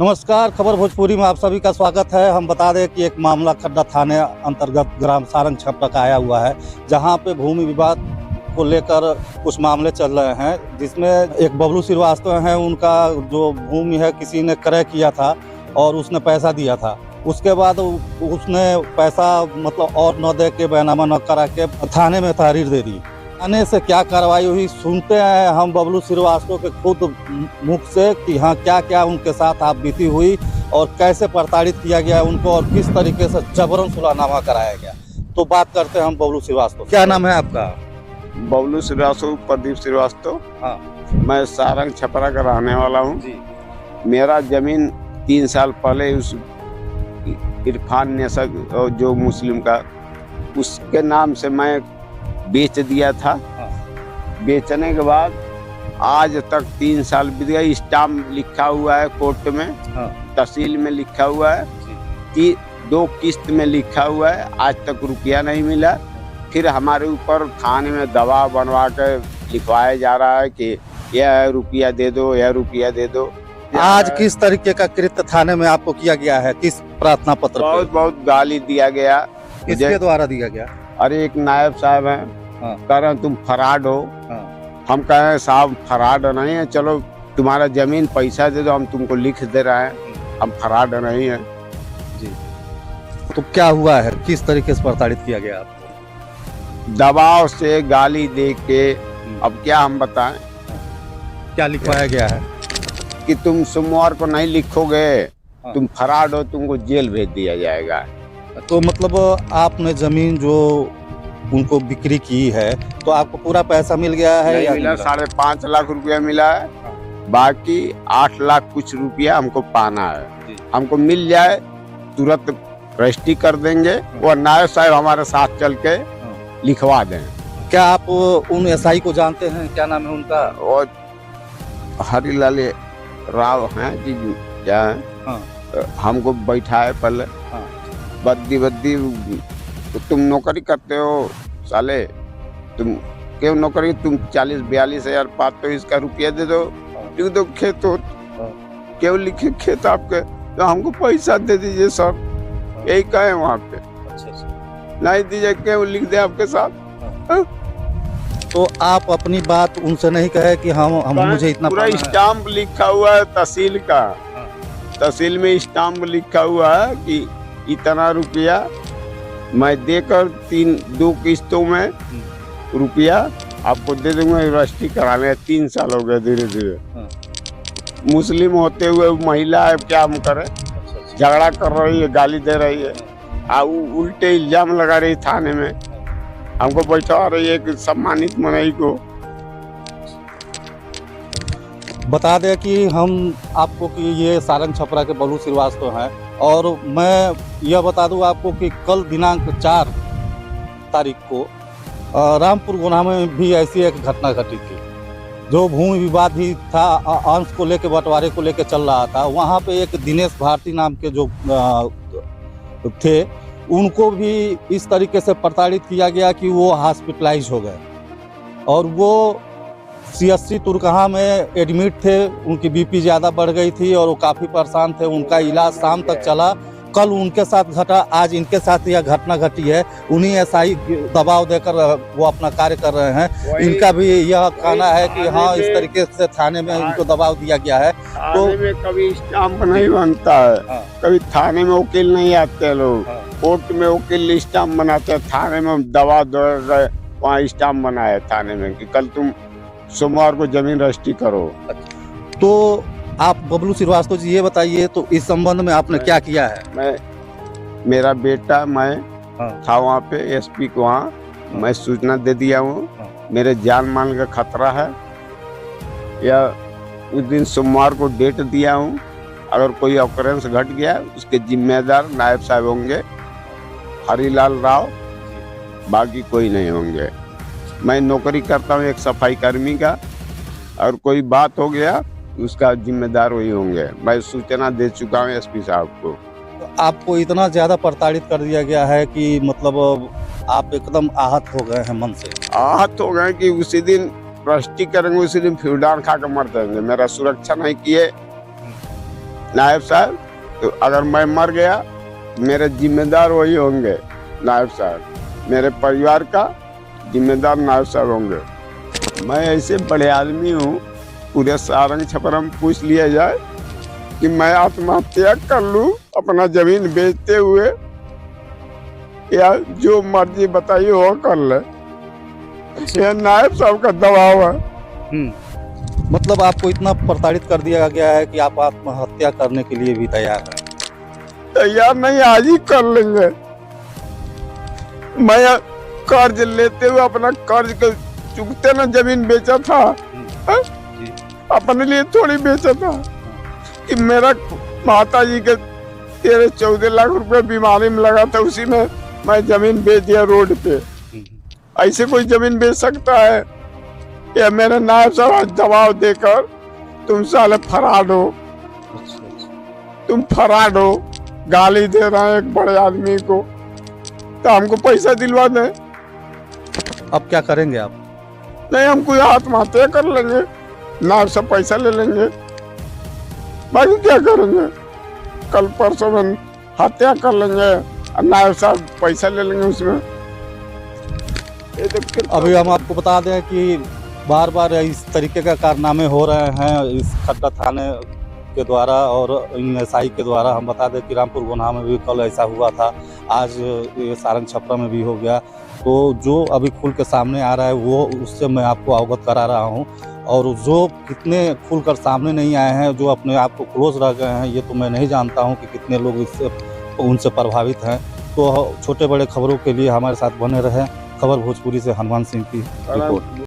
नमस्कार, खबर भोजपुरी में आप सभी का स्वागत है। हम बता दें कि एक मामला खड्डा थाने अंतर्गत ग्राम सारंग छपरा का आया हुआ है, जहां पे भूमि विवाद को लेकर कुछ मामले चल रहे हैं, जिसमें एक बबलू श्रीवास्तव हैं, उनका जो भूमि है किसी ने क्रय किया था और उसने पैसा दिया था। उसके बाद उसने पैसा मतलब और न दे के बैनामा न करा के थाने में तहरीर दे दी। थाने से क्या कार्रवाई हुई सुनते हैं हम बबलू श्रीवास्तव के खुद मुख से कि हाँ क्या क्या उनके साथ आप बीती हुई और कैसे प्रताड़ित किया गया उनको और किस तरीके से जबरन सुलहनामा कराया गया। तो बात करते हैं हम बबलू श्रीवास्तव। क्या नाम है आपका? बबलू श्रीवास्तव, प्रदीप श्रीवास्तव। हाँ, मैं सारंग छपरा का रहने वाला हूँ। जी। मेरा जमीन 3 साल पहले उस इरफान नेसा जो मुस्लिम का उसके नाम से मैं बेच दिया था। हाँ। बेचने के बाद आज तक 3 साल बीत गए। स्टाम्प लिखा हुआ है कोर्ट में। हाँ। तहसील में लिखा हुआ है कि 2 किस्त में लिखा हुआ है। आज तक रुपया नहीं मिला। फिर हमारे ऊपर थाने में दबाव बनवा के लिखवाया जा रहा है कि यह रुपया दे दो, यह रुपया दे दो। आज किस तरीके का कृत्य थाने में आपको किया गया है? किस प्रार्थना पत्र पे? बहुत गाली दिया गया। किसके द्वारा दिया गया? अरे एक नायब साहब हैं, हाँ। कह रहे हैं तुम फराड हो। हाँ। हम कह रहे हैं साहब फराड नहीं है, चलो तुम्हारा जमीन पैसा दे दो, हम तुमको लिख दे रहे हैं, हम फराड नहीं है। जी। तो क्या हुआ है, किस तरीके से प्रताड़ित किया गया आपको? दबाव से गाली दे के। अब क्या हम बताएं? क्या लिखवाया गया है? कि तुम सोमवार को नहीं लिखोगे, हाँ। तुम फराड हो, तुमको जेल भेज दिया जाएगा। तो मतलब आपने जमीन जो उनको बिक्री की है तो आपको पूरा पैसा मिल गया है? नहीं या मिला। 5.5 लाख रुपया मिला है। बाकी 8 लाख कुछ रुपया हमको पाना है। हमको मिल जाए तुरंत रजिस्ट्री कर देंगे। वो नायब साहब हमारे साथ चल के लिखवा दें। क्या आप उन एसआई को जानते हैं? क्या नाम है उनका? और हरिलाल राव हैं जी, क्या है? हाँ। हमको बैठाए पहले। हाँ। बद्दी तो तुम नौकरी करते हो साले, तुम क्यों नौकरी, तुम 40-42 हजार पाते हो, इसका रुपया दे दो। लिख दो खेत हो, क्यों लिखे खेत आपके, तो हमको पैसा दे दीजिए सर, यही कहे वहाँ पे। नहीं दीजिए क्यों लिख दे आपके साथ। तो आप अपनी बात उनसे नहीं कहे कि हम मुझे इतना पूरा स्टाम्प लिखा हुआ है तहसील का। तहसील में स्टाम्प लिखा हुआ है कि इतना रुपया मैं देकर 2 किस्तों में रुपया आपको दे दूंगा। रजिस्ट्री कराने 3 साल हो गए। धीरे धीरे मुस्लिम होते हुए महिला है, क्या हम करें? झगड़ा कर रही है, गाली दे रही है, उल्टे इल्जाम लगा रही थाने में। हमको बैठा रही है कि सम्मानित मनई को। बता दें कि हम आपको कि ये सारंग छपरा के बबलू श्रीवास्तव हैं और मैं यह बता दूं आपको कि कल दिनांक 4 तारीख को रामपुर गुना में भी ऐसी एक घटना घटी थी, जो भूमि विवाद भी था, अंश को लेकर बंटवारे को लेकर चल रहा था। वहाँ पे एक दिनेश भारती नाम के जो थे, उनको भी इस तरीके से प्रताड़ित किया गया कि वो हॉस्पिटलाइज हो गए और वो CSC तुरकहा में एडमिट थे। उनकी BP ज़्यादा बढ़ गई थी और वो काफ़ी परेशान थे। उनका इलाज शाम तक चला। कल उनके साथ घटा, आज इनके साथ यह घटना घटी है। उन्हीं SI दबाव देकर वो अपना कार्य कर रहे हैं। इनका भी यह कहना है कि हाँ इस तरीके से थाने में उनको दबाव दिया गया है। तो में कभी स्टाम्प नहीं बनता है। कभी थाने में वकील नहीं आते लोग। कोर्ट में वकील स्टाम्प बनाते हैं, थाने में दबाव दे रहे, वहाँ स्टाम्प बनाया थाने में कि कल तुम सोमवार को जमीन रजिस्ट्री करो। तो आप बबलू श्रीवास्तव जी ये बताइए, तो इस संबंध में आपने क्या किया है? मेरा बेटा, मैं था वहाँ पे SP को, वहाँ मैं सूचना दे दिया हूँ। मेरे जान माल का खतरा है। या उस दिन सोमवार को डेट दिया हूँ। अगर कोई ऑकरेंस घट गया उसके जिम्मेदार नायब साहब होंगे, हरिलाल राव, बाकी कोई नहीं होंगे। मैं नौकरी करता हूँ एक सफाई कर्मी का, और कोई बात हो गया उसका जिम्मेदार वही होंगे। मैं सूचना दे चुका हूँ SP साहब को। तो आपको इतना ज़्यादा प्रताड़ित कर दिया गया है कि मतलब आप एकदम आहत हो गए हैं मन से? आहत हो गए कि उसी दिन रजिस्ट्री करेंगे, उसी दिन फ्यूडान खा के मर जाएंगे। मेरा सुरक्षा नहीं किए, नायब साहब, तो अगर मैं मर गया मेरे जिम्मेदार वही होंगे नायब साहब, मेरे परिवार का जिम्मेदार नायब साहब होंगे। मैं ऐसे बड़े आदमी हूँ, पूरे सारंग छपरा में पूछ लिया जाए कि मैं आत्महत्या कर लूँ अपना जमीन बेचते हुए, या जो मर्जी बताइए वो कर ले। यह नायब साहब का दबाव है। मतलब आपको इतना प्रताड़ित कर दिया गया है कि आप आत्महत्या करने के लिए भी तैयार हैं? तैयार नहीं, आज ही कर लेंगे। मैं कर्ज लेते हुए अपना कर्ज के चुकते ना जमीन बेचा था, अपने लिए थोड़ी बेचा था कि मेरा माता जी के 13-14 लाख रुपए बीमारी में लगा था, उसी में मैं जमीन बेच दिया रोड पे। ऐसे कोई जमीन बेच सकता है? या मेरे नायब साहब दबाव देकर तुम साले फराड हो, तुम फराड हो, गाली दे रहे हैं एक बड़े आदमी को, तो हमको पैसा दिलवा दें। अब क्या करेंगे आप? नहीं, हमको आत्महत्या कर लेंगे, नायब साहब पैसा ले लेंगे। बाकी क्या करेंगे? कल परसों में हत्या कर लेंगे और नायब साहब पैसा ले लेंगे उसमें। अभी हम आपको बता दें कि बार बार इस तरीके का कारनामे हो रहे हैं इस खट्टा थाने के द्वारा और इन एसआई के द्वारा। हम बता दें कि रामपुर गोन्हा में भी कल ऐसा हुआ था, आज ये सारंग छपरा में भी हो गया। तो जो अभी खुल के सामने आ रहा है वो उससे मैं आपको अवगत करा रहा हूँ, और जो कितने खुलकर सामने नहीं आए हैं, जो अपने आप को क्लोज रह गए हैं, ये तो मैं नहीं जानता हूँ कि कितने लोग इससे उनसे प्रभावित हैं। तो छोटे बड़े खबरों के लिए हमारे साथ बने रहें। खबर भोजपुरी से हनुमान सिंह की रिपोर्ट।